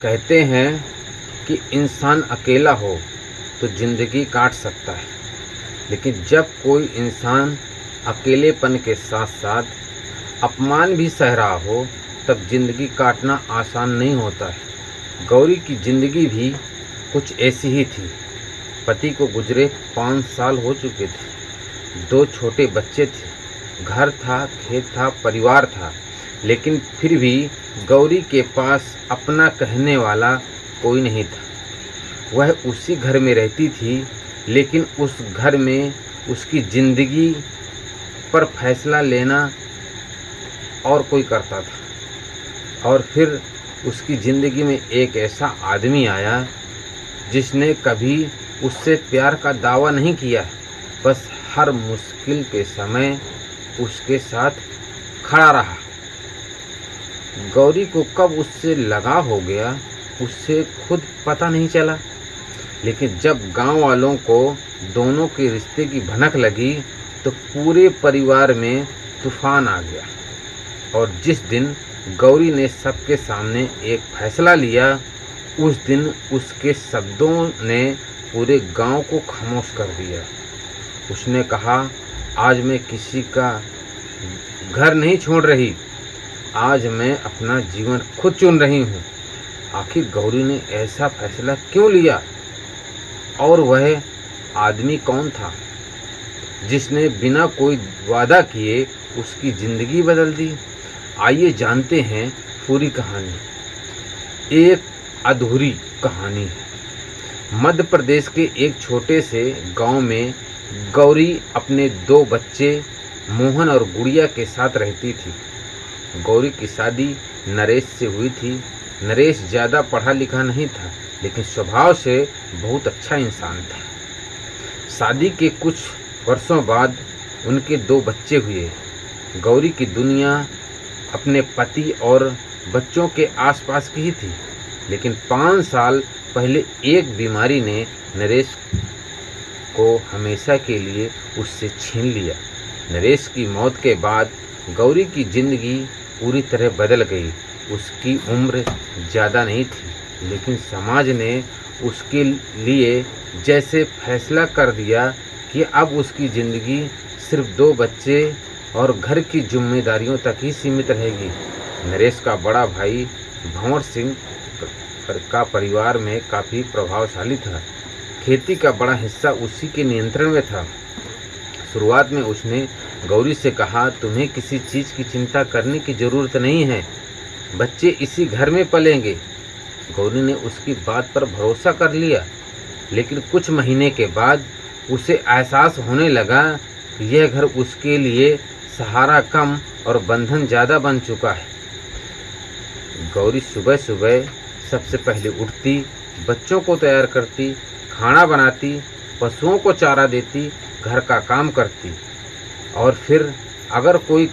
कहते हैं कि इंसान अकेला हो तो ज़िंदगी काट सकता है, लेकिन जब कोई इंसान अकेलेपन के साथ-साथ अपमान भी सह रहा हो, तब ज़िंदगी काटना आसान नहीं होता है। गौरी की ज़िंदगी भी कुछ ऐसी ही थी। पति को गुज़रे 5 साल हो चुके थे। 2 छोटे बच्चे थे, घर था, खेत था, परिवार था, लेकिन फिर भी गौरी के पास अपना कहने वाला कोई नहीं था। वह उसी घर में रहती थी, लेकिन उस घर में उसकी ज़िंदगी पर फैसला लेना और कोई करता था। और फिर उसकी ज़िंदगी में एक ऐसा आदमी आया जिसने कभी उससे प्यार का दावा नहीं किया, बस हर मुश्किल के समय उसके साथ खड़ा रहा। गौरी को कब उससे लगाव हो गया, उससे खुद पता नहीं चला, लेकिन जब गांव वालों को दोनों के रिश्ते की भनक लगी तो पूरे परिवार में तूफान आ गया। और जिस दिन गौरी ने सबके सामने एक फैसला लिया, उस दिन उसके शब्दों ने पूरे गांव को खामोश कर दिया। उसने कहा, आज मैं किसी का घर नहीं छोड़ रही, आज मैं अपना जीवन खुद चुन रही हूँ। आखिर गौरी ने ऐसा फैसला क्यों लिया, और वह आदमी कौन था जिसने बिना कोई वादा किए उसकी ज़िंदगी बदल दी? आइए जानते हैं पूरी कहानी। एक अधूरी कहानी है। मध्य प्रदेश के एक छोटे से गांव में गौरी अपने 2 बच्चे मोहन और गुड़िया के साथ रहती थी। गौरी की शादी नरेश से हुई थी। नरेश ज़्यादा पढ़ा लिखा नहीं था, लेकिन स्वभाव से बहुत अच्छा इंसान था। शादी के कुछ वर्षों बाद उनके 2 बच्चे हुए। गौरी की दुनिया अपने पति और बच्चों के आसपास की ही थी, लेकिन 5 साल पहले एक बीमारी ने नरेश को हमेशा के लिए उससे छीन लिया। नरेश की मौत के बाद गौरी की ज़िंदगी पूरी तरह बदल गई। उसकी उम्र ज़्यादा नहीं थी, लेकिन समाज ने उसके लिए जैसे फैसला कर दिया कि अब उसकी ज़िंदगी सिर्फ 2 बच्चे और घर की जिम्मेदारियों तक ही सीमित रहेगी। नरेश का बड़ा भाई भंवर सिंह का परिवार में काफ़ी प्रभावशाली था। खेती का बड़ा हिस्सा उसी के नियंत्रण में था। शुरुआत में उसने गौरी से कहा, तुम्हें किसी चीज़ की चिंता करने की ज़रूरत नहीं है, बच्चे इसी घर में पलेंगे। गौरी ने उसकी बात पर भरोसा कर लिया, लेकिन कुछ महीने के बाद उसे एहसास होने लगा कि यह घर उसके लिए सहारा कम और बंधन ज़्यादा बन चुका है। गौरी सुबह सुबह सबसे पहले उठती, बच्चों को तैयार करती, खाना बनाती, पशुओं को चारा देती, घर का काम करती, और फिर अगर कोई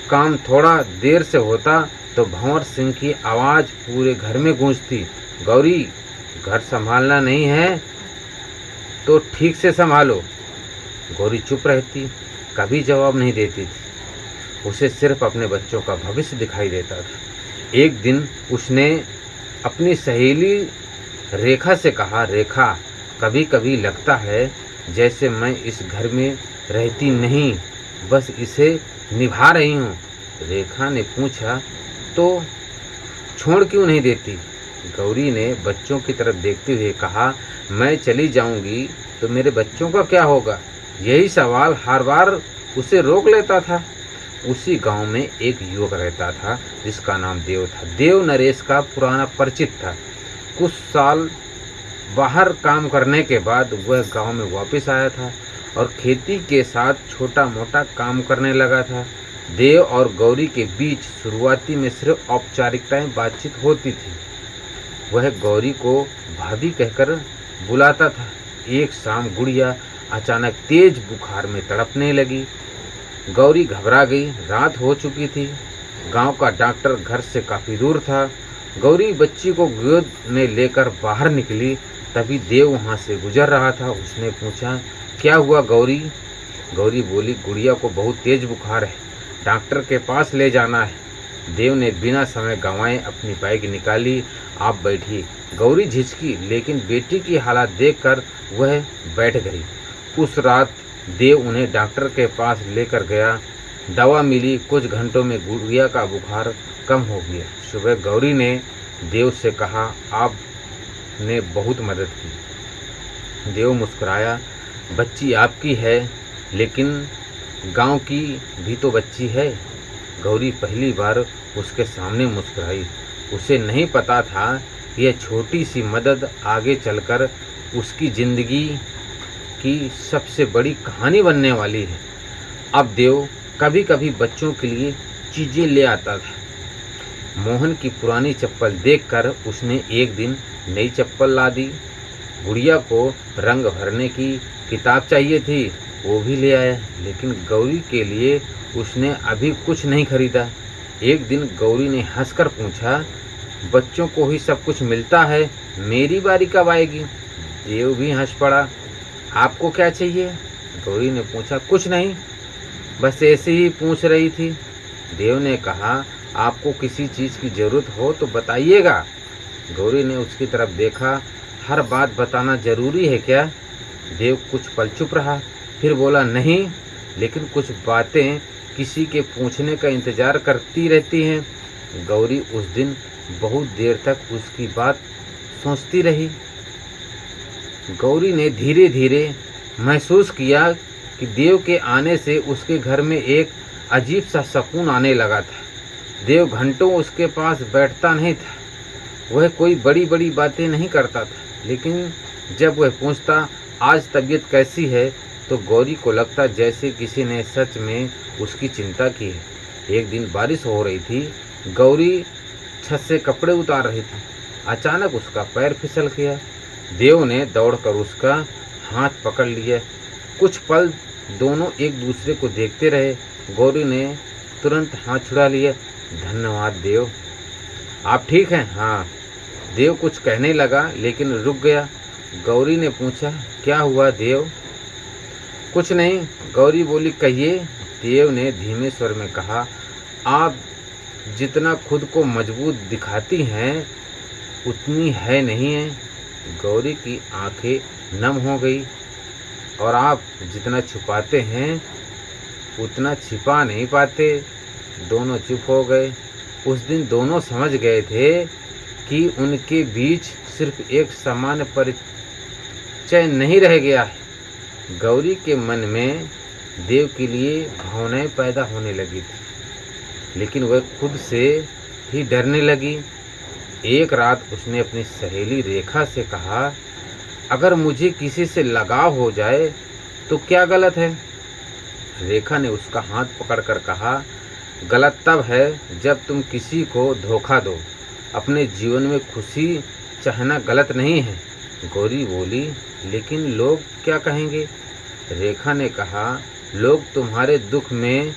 काम थोड़ा देर से होता तो भंवर सिंह की आवाज़ पूरे घर में गूंजती, गौरी घर संभालना नहीं है तो ठीक से संभालो। गौरी चुप रहती, कभी जवाब नहीं देती थी। उसे सिर्फ अपने बच्चों का भविष्य दिखाई देता था। एक दिन उसने अपनी सहेली रेखा से कहा, रेखा, कभी कभी लगता है जैसे मैं इस घर में रहती नहीं, बस इसे निभा रही हूँ। रेखा ने पूछा, तो छोड़ क्यों नहीं देती? गौरी ने बच्चों की तरफ देखते हुए कहा, मैं चली जाऊंगी तो मेरे बच्चों का क्या होगा? यही सवाल हर बार उसे रोक लेता था। उसी गांव में एक युवक रहता था जिसका नाम देव था। देव नरेश का पुराना परिचित था। कुछ साल बाहर काम करने के बाद वह गांव में वापस आया था और खेती के साथ छोटा मोटा काम करने लगा था। देव और गौरी के बीच शुरुआती में सिर्फ औपचारिकताएं बातचीत होती थी। वह गौरी को भाभी कहकर बुलाता था। एक शाम गुड़िया अचानक तेज बुखार में तड़पने लगी। गौरी घबरा गई। रात हो चुकी थी। गांव का डॉक्टर घर से काफ़ी दूर था। गौरी बच्ची को गोद में लेकर बाहर निकली, तभी देव वहां से गुजर रहा था। उसने पूछा, क्या हुआ गौरी? गौरी बोली, गुड़िया को बहुत तेज बुखार है, डॉक्टर के पास ले जाना है। देव ने बिना समय गंवाए अपनी बाइक निकाली आप बैठिए। गौरी झिझकी, लेकिन बेटी की हालत देखकर वह बैठ गई। उस रात देव उन्हें डॉक्टर के पास लेकर गया। दवा मिली, कुछ घंटों में गुड़िया का बुखार कम हो गया। सुबह गौरी ने देव से कहा, आपने बहुत मदद की। देव मुस्कुराया, बच्ची आपकी है, लेकिन गांव की भी तो बच्ची है। गौरी पहली बार उसके सामने मुस्कुराई। उसे नहीं पता था कि यह छोटी सी मदद आगे चलकर उसकी ज़िंदगी की सबसे बड़ी कहानी बनने वाली है। अब देव कभी कभी बच्चों के लिए चीज़ें ले आता था। मोहन की पुरानी चप्पल देखकर उसने एक दिन नई चप्पल ला दी। गुड़िया को रंग भरने की किताब चाहिए थी, वो भी ले आया। लेकिन गौरी के लिए उसने अभी कुछ नहीं खरीदा। एक दिन गौरी ने हंसकर पूछा, बच्चों को ही सब कुछ मिलता है, मेरी बारी कब आएगी? देव भी हंस पड़ा। आपको क्या चाहिए? गौरी ने पूछा। कुछ नहीं, बस ऐसे ही पूछ रही थी। देव ने कहा, आपको किसी चीज़ की ज़रूरत हो तो बताइएगा। गौरी ने उसकी तरफ देखा। हर बात बताना ज़रूरी है क्या? देव कुछ पल चुप रहा, फिर बोला, नहीं, लेकिन कुछ बातें किसी के पूछने का इंतज़ार करती रहती हैं। गौरी उस दिन बहुत देर तक उसकी बात सोचती रही। गौरी ने धीरे धीरे महसूस किया कि देव के आने से उसके घर में एक अजीब सा सुकून आने लगा था। देव घंटों उसके पास बैठता नहीं था। वह कोई बड़ी बड़ी बातें नहीं करता था, लेकिन जब वह पूछता, आज तबीयत कैसी है, तो गौरी को लगता जैसे किसी ने सच में उसकी चिंता की है। एक दिन बारिश हो रही थी। गौरी छत से कपड़े उतार रही थी। अचानक उसका पैर फिसल गया। देव ने दौड़कर उसका हाथ पकड़ लिया। कुछ पल दोनों एक दूसरे को देखते रहे। गौरी ने तुरंत हाथ छुड़ा लिया। धन्यवाद देव, आप ठीक हैं? हाँ। देव कुछ कहने लगा, लेकिन रुक गया। गौरी ने पूछा, क्या हुआ देव? कुछ नहीं, गौरी बोली। कहिए। देव ने धीमे स्वर में कहा, आप जितना खुद को मजबूत दिखाती हैं उतनी है नहीं है। गौरी की आंखें नम हो गई। और आप जितना छुपाते हैं उतना छिपा नहीं पाते। दोनों चुप हो गए। उस दिन दोनों समझ गए थे कि उनके बीच सिर्फ एक सामान्य परिचय नहीं रह गया है। गौरी के मन में देव के लिए भावनाएं पैदा होने लगी थी, लेकिन वह खुद से ही डरने लगी। एक रात उसने अपनी सहेली रेखा से कहा, अगर मुझे किसी से लगाव हो जाए तो क्या गलत है? रेखा ने उसका हाथ पकड़कर कहा, गलत तब है जब तुम किसी को धोखा दो। अपने जीवन में खुशी चाहना गलत नहीं है। गौरी बोली, लेकिन लोग क्या कहेंगे? रेखा ने कहा, लोग तुम्हारे दुख में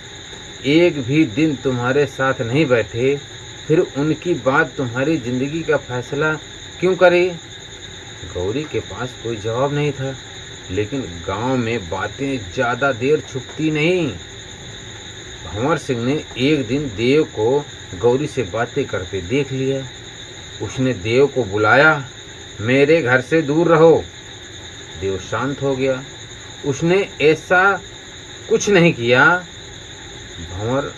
एक भी दिन तुम्हारे साथ नहीं बैठे, फिर उनकी बात तुम्हारी ज़िंदगी का फैसला क्यों करे? गौरी के पास कोई जवाब नहीं था, लेकिन गांव में बातें ज़्यादा देर छुपती नहीं। भंवर सिंह ने एक दिन देव को गौरी से बातें करते देख लिया। उसने देव को बुलाया, मेरे घर से दूर रहो। देव शांत हो गया। उसने ऐसा कुछ नहीं किया। भंवर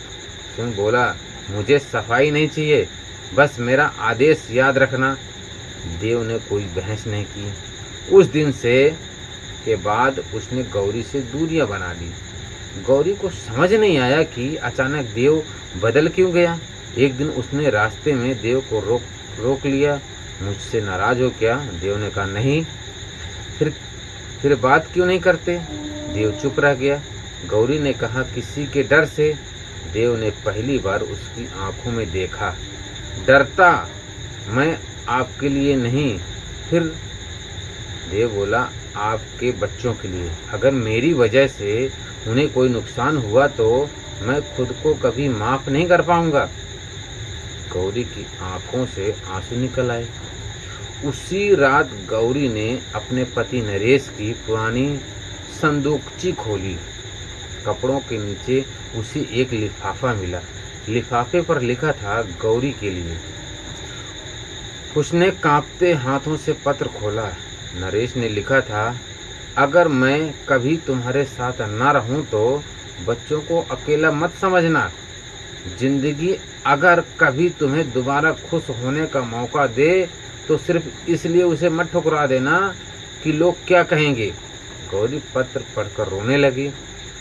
सिंह बोला, मुझे सफाई नहीं चाहिए, बस मेरा आदेश याद रखना। देव ने कोई बहस नहीं की। उस दिन से के बाद उसने गौरी से दूरियां बना ली। गौरी को समझ नहीं आया कि अचानक देव बदल क्यों गया। एक दिन उसने रास्ते में देव को रोक लिया। मुझसे नाराज़ हो क्या? देव ने कहा, नहीं। फिर बात क्यों नहीं करते? देव चुप रह गया। गौरी ने कहा, किसी के डर से। देव ने पहली बार उसकी आंखों में देखा। डरता मैं आपके लिए नहीं। फिर देव बोला, आपके बच्चों के लिए। अगर मेरी वजह से उन्हें कोई नुकसान हुआ तो मैं खुद को कभी माफ़ नहीं कर पाऊंगा। गौरी की आंखों से आंसू निकल आए। उसी रात गौरी ने अपने पति नरेश की पुरानी संदूकची खोली। कपड़ों के नीचे उसे एक लिफाफा मिला। लिफाफे पर लिखा था, गौरी के लिए। उसने कांपते हाथों से पत्र खोला। नरेश ने लिखा था, अगर मैं कभी तुम्हारे साथ ना रहूं तो बच्चों को अकेला मत समझना। जिंदगी अगर कभी तुम्हें दोबारा खुश होने का मौका दे तो सिर्फ इसलिए उसे मत ठुकरा देना कि लोग क्या कहेंगे। गौरी पत्र पढ़कर रोने लगी।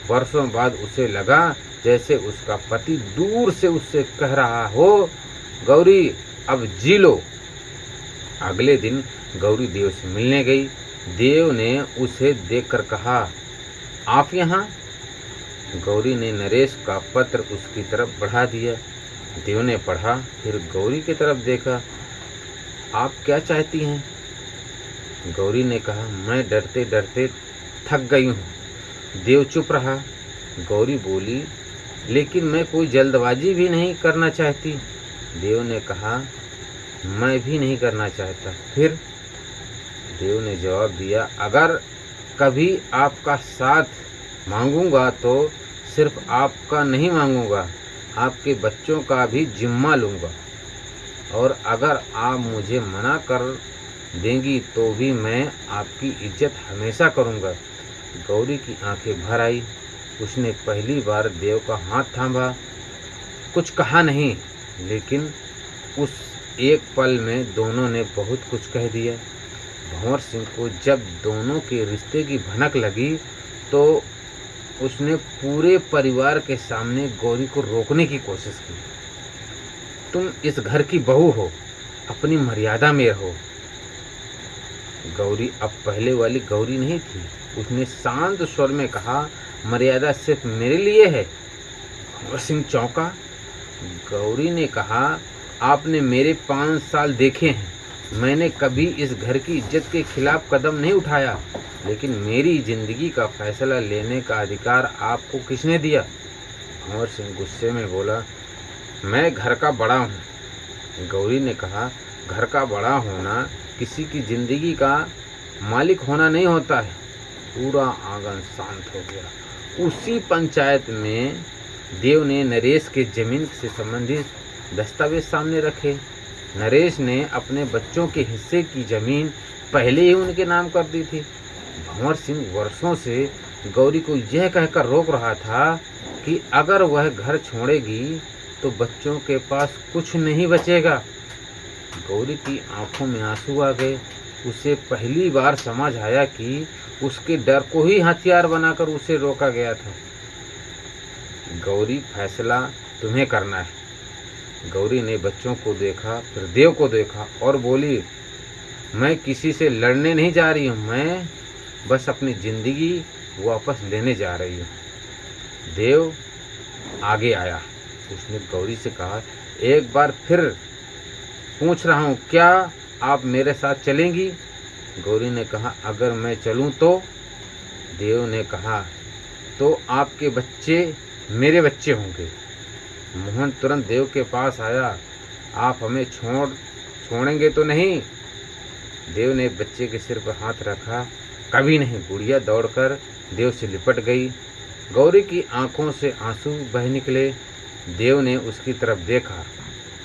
वर्षों बाद उसे लगा जैसे उसका पति दूर से उससे कह रहा हो, गौरी अब जी लो। अगले दिन गौरी देव से मिलने गई। देव ने उसे देखकर कहा, आप यहाँ? गौरी ने नरेश का पत्र उसकी तरफ बढ़ा दिया। देव ने पढ़ा, फिर गौरी की तरफ देखा। आप क्या चाहती हैं? गौरी ने कहा, मैं डरते डरते थक गई हूँ। देव चुप रहा। गौरी बोली, लेकिन मैं कोई जल्दबाजी भी नहीं करना चाहती। देव ने कहा, मैं भी नहीं करना चाहता। फिर? देव ने जवाब दिया, अगर कभी आपका साथ मांगूंगा तो सिर्फ आपका नहीं मांगूंगा, आपके बच्चों का भी जिम्मा लूंगा। और अगर आप मुझे मना कर देंगी तो भी मैं आपकी इज्जत हमेशा करूंगा। गौरी की आंखें भर आई। उसने पहली बार देव का हाथ थामा। कुछ कहा नहीं, लेकिन उस एक पल में दोनों ने बहुत कुछ कह दिया। भंवर सिंह को जब दोनों के रिश्ते की भनक लगी तो उसने पूरे परिवार के सामने गौरी को रोकने की कोशिश की। तुम इस घर की बहू हो, अपनी मर्यादा में रहो। गौरी अब पहले वाली गौरी नहीं थी। उसने शांत स्वर में कहा, मर्यादा सिर्फ मेरे लिए है। भंवर सिंह चौंका। गौरी ने कहा, आपने मेरे 5 साल देखे हैं। मैंने कभी इस घर की इज्जत के खिलाफ कदम नहीं उठाया, लेकिन मेरी जिंदगी का फैसला लेने का अधिकार आपको किसने दिया? भंवर सिंह गुस्से में बोला, मैं घर का बड़ा हूँ। गौरी ने कहा, घर का बड़ा होना किसी की जिंदगी का मालिक होना नहीं होता है। पूरा आंगन शांत हो गया। उसी पंचायत में देव ने नरेश के जमीन से संबंधित दस्तावेज सामने रखे। नरेश ने अपने बच्चों के हिस्से की जमीन पहले ही उनके नाम कर दी थी। भंवर सिंह वर्षों से गौरी को यह कहकर रोक रहा था कि अगर वह घर छोड़ेगी तो बच्चों के पास कुछ नहीं बचेगा। गौरी की आंखों में आंसू आ गए। उसे पहली बार समझ आया कि उसके डर को ही हथियार बनाकर उसे रोका गया था। गौरी, फैसला तुम्हें करना है। गौरी ने बच्चों को देखा, फिर देव को देखा और बोली, मैं किसी से लड़ने नहीं जा रही हूँ, मैं बस अपनी जिंदगी वापस लेने जा रही हूँ। देव आगे आया। उसने गौरी से कहा, एक बार फिर पूछ रहा हूँ, क्या आप मेरे साथ चलेंगी? गौरी ने कहा, अगर मैं चलूँ तो? देव ने कहा, तो आपके बच्चे मेरे बच्चे होंगे। मोहन तुरंत देव के पास आया, आप हमें छोड़ेंगे तो नहीं? देव ने बच्चे के सिर पर हाथ रखा, कभी नहीं। गुड़िया दौड़कर देव से लिपट गई। गौरी की आंखों से आंसू बह निकले। देव ने उसकी तरफ देखा।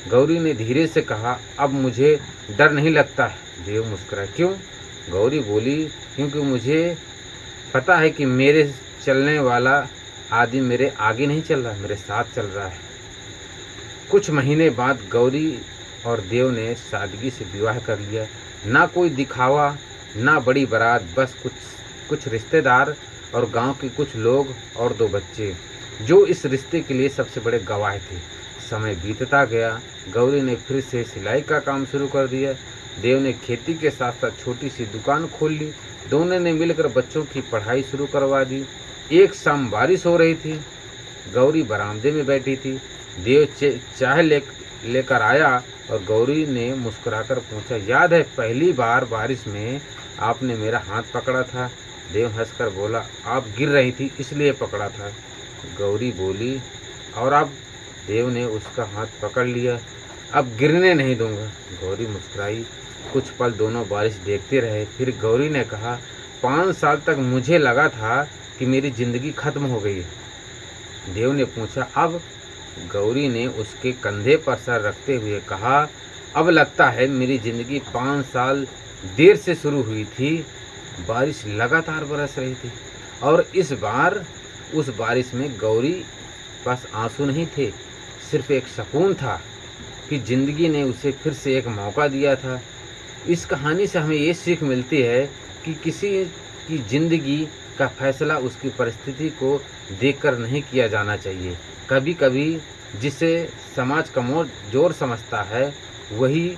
गौरी ने धीरे से कहा, अब मुझे डर नहीं लगता है। देव मुस्कुराया, क्यों? गौरी बोली, क्योंकि मुझे पता है कि मेरे चलने वाला आदमी मेरे आगे नहीं चल रहा, मेरे साथ चल रहा है। कुछ महीने बाद गौरी और देव ने सादगी से विवाह कर लिया। ना कोई दिखावा, ना बड़ी बारात, बस कुछ रिश्तेदार और गांव के कुछ लोग और 2 बच्चे, जो इस रिश्ते के लिए सबसे बड़े गवाह थे। समय बीतता गया। गौरी ने फिर से सिलाई का काम शुरू कर दिया। देव ने खेती के साथ साथ छोटी सी दुकान खोल ली। दोनों ने मिलकर बच्चों की पढ़ाई शुरू करवा दी। एक शाम बारिश हो रही थी। गौरी बरामदे में बैठी थी। देव चाय लेकर आया और गौरी ने मुस्कुराकर पूछा, याद है पहली बार बारिश में आपने मेरा हाथ पकड़ा था? देव हंसकर बोला, आप गिर रही थी इसलिए पकड़ा था। गौरी बोली, और आप? देव ने उसका हाथ पकड़ लिया, अब गिरने नहीं दूंगा। गौरी मुस्कुराई। कुछ पल दोनों बारिश देखते रहे। फिर गौरी ने कहा, 5 साल तक मुझे लगा था कि मेरी जिंदगी खत्म हो गई है। देव ने पूछा, अब? गौरी ने उसके कंधे पर सर रखते हुए कहा, अब लगता है मेरी ज़िंदगी 5 साल देर से शुरू हुई थी। बारिश लगातार बरस रही थी और इस बार उस बारिश में गौरी पास आंसू नहीं थे, सिर्फ एक सुकून था कि ज़िंदगी ने उसे फिर से एक मौका दिया था। इस कहानी से हमें ये सीख मिलती है कि किसी की ज़िंदगी का फैसला उसकी परिस्थिति को देखकर नहीं किया जाना चाहिए। कभी कभी जिसे समाज कमज़ोर समझता है वही